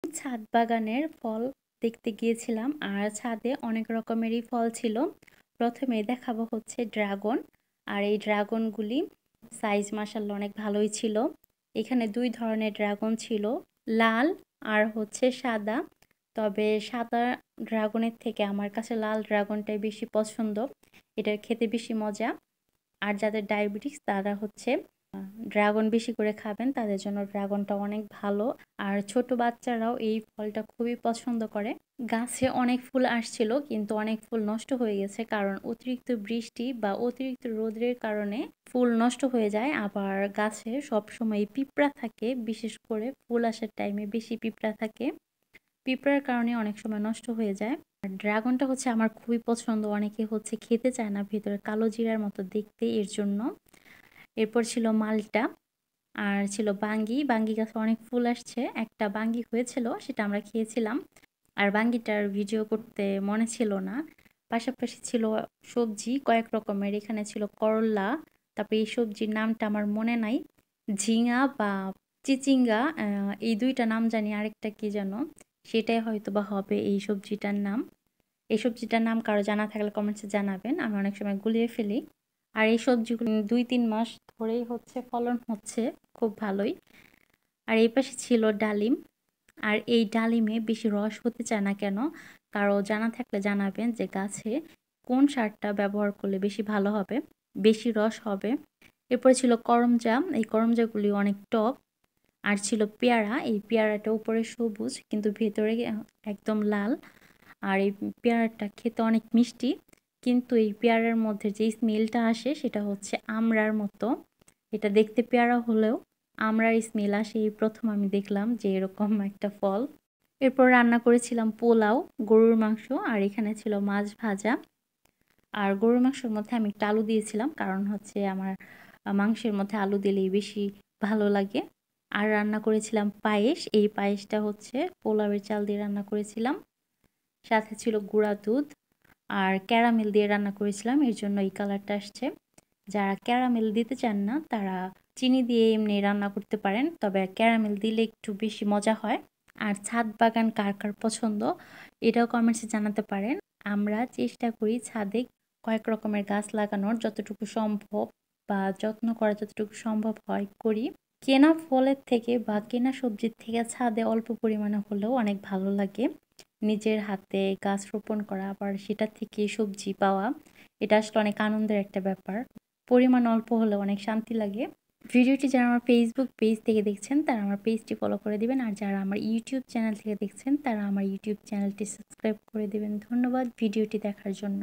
ছাদ বাগানের ফল দেখতে গিয়েছিলাম আর ছাদে অনেক রকমেরই ফল ছিল। প্রথমে দেখাবো হচ্ছে ড্রাগন। আর এই ড্রাগনগুলি সাইজ মাশাআল্লাহ অনেক ভালোই ছিল। এখানে দুই ধরনের ড্রাগন ছিল, লাল আর হচ্ছে সাদা। তবে সাদা ড্রাগনের থেকে আমার কাছে লাল ড্রাগনটাই বেশি পছন্দ। এটার খেতে বেশি মজা। আর যাদের ডায়াবেটিস তারা হচ্ছে ড্রাগন বেশি করে খাবেন, তাদের জন্য ড্রাগনটা অনেক ভালো। আর ছোট বাচ্চারাও এই ফলটা খুবই পছন্দ করে। গাছে অনেক ফুল আসছিল কিন্তু অনেক ফুল নষ্ট হয়ে গেছে, কারণ অতিরিক্ত বৃষ্টি বা অতিরিক্ত রোদের কারণে ফুল নষ্ট হয়ে যায়। আবার গাছে সবসময় পিঁপড়া থাকে, বিশেষ করে ফুল আসার টাইমে বেশি পিঁপড়া থাকে। পিঁপড়ার কারণে অনেক সময় নষ্ট হয়ে যায়। আর ড্রাগনটা হচ্ছে আমার খুবই পছন্দ, অনেকে হচ্ছে খেতে চায় না, ভেতরে কালো জিরার মতো দেখতে, এর জন্য। এরপর ছিল মালটা আর ছিল বাঙ্গি। বাঙ্গি গাছে অনেক ফুল আসছে, একটা বাঙ্গি হয়েছিল সেটা আমরা খেয়েছিলাম। আর বাঙ্গিটার ভিডিও করতে মনে ছিল না। পাশাপাশি ছিল সবজি কয়েক রকমের, এখানে ছিল করল্লা, তারপরে এই সবজির নামটা আমার মনে নাই, ঝিঙা বা চিচিঙ্গা, এই দুইটা নাম জানি, আরেকটা কি যেন, সেটাই হয়তো বা হবে এই সবজিটার নাম। এই সবজিটার নাম কারো জানা থাকলে কমেন্টসে জানাবেন, আমি অনেক সময় গুলিয়ে ফেলি। আর এই সবজিগুলো 2-3 মাস ধরেই হচ্ছে ফলন হচ্ছে খুব ভালোই। আর এই পাশে ছিল ডালিম। আর এই ডালিমে বেশি রস হতে চায় না কেন, কারো জানা থাকলে জানাবেন যে গাছে কোন সারটা ব্যবহার করলে বেশি ভালো হবে, বেশি রস হবে। এরপরে ছিল করমজা, এই করমজাগুলি অনেক টক। আর ছিল পেয়ারা, এই পেয়ারাটা উপরে সবুজ কিন্তু ভেতরে একদম লাল। আর এই পেয়ারাটা খেতে অনেক মিষ্টি, কিন্তু এই পেয়ারার মধ্যে যে স্মেলটা আসে সেটা হচ্ছে আমড়ার মতো। এটা দেখতে পেয়ারা হলেও আমড়ার স্মেল আসে, এই প্রথম আমি দেখলাম যে এরকম একটা ফল। এরপর রান্না করেছিলাম পোলাও, গরুর মাংস, আর এখানে ছিল মাছ ভাজা। আর গরুর মাংসের মধ্যে আমি একটু আলু দিয়েছিলাম, কারণ হচ্ছে আমার মাংসের মধ্যে আলু দিলেই বেশি ভালো লাগে। আর রান্না করেছিলাম পায়েস, এই পায়েসটা হচ্ছে পোলাওয়ের চাল দিয়ে রান্না করেছিলাম। সাথে ছিল গুঁড়া দুধ আর ক্যারামেল দিয়ে রান্না করেছিলাম, এর জন্য এই কালারটা আসছে। যারা ক্যারামেল দিতে চান না তারা চিনি দিয়ে এমনি রান্না করতে পারেন, তবে ক্যারামেল দিলে একটু বেশি মজা হয়। আর ছাদ বাগান কার কার পছন্দ এটাও কমেন্টসে জানাতে পারেন। আমরা চেষ্টা করি ছাদে কয়েক রকমের গাছ লাগানোর, যতটুকু সম্ভব বা যত্ন করা যতটুকু সম্ভব হয় করি। কেনা ফলের থেকে বা কেনা সবজির থেকে ছাদে অল্প পরিমাণে হলেও অনেক ভালো লাগে। নিজের হাতে গাছ রোপণ করা, আবার সেটা থেকে সবজি পাওয়া, এটা আসলে অনেক আনন্দের একটা ব্যাপার। পরিমাণ অল্প হলেও অনেক শান্তি লাগে। ভিডিওটি যারা আমার ফেসবুক পেজ থেকে দেখছেন তারা আমার পেজটি ফলো করে দিবেন, আর যারা আমার ইউটিউব চ্যানেল থেকে দেখছেন তারা আমার ইউটিউব চ্যানেলটি সাবস্ক্রাইব করে দিবেন। ধন্যবাদ ভিডিওটি দেখার জন্য।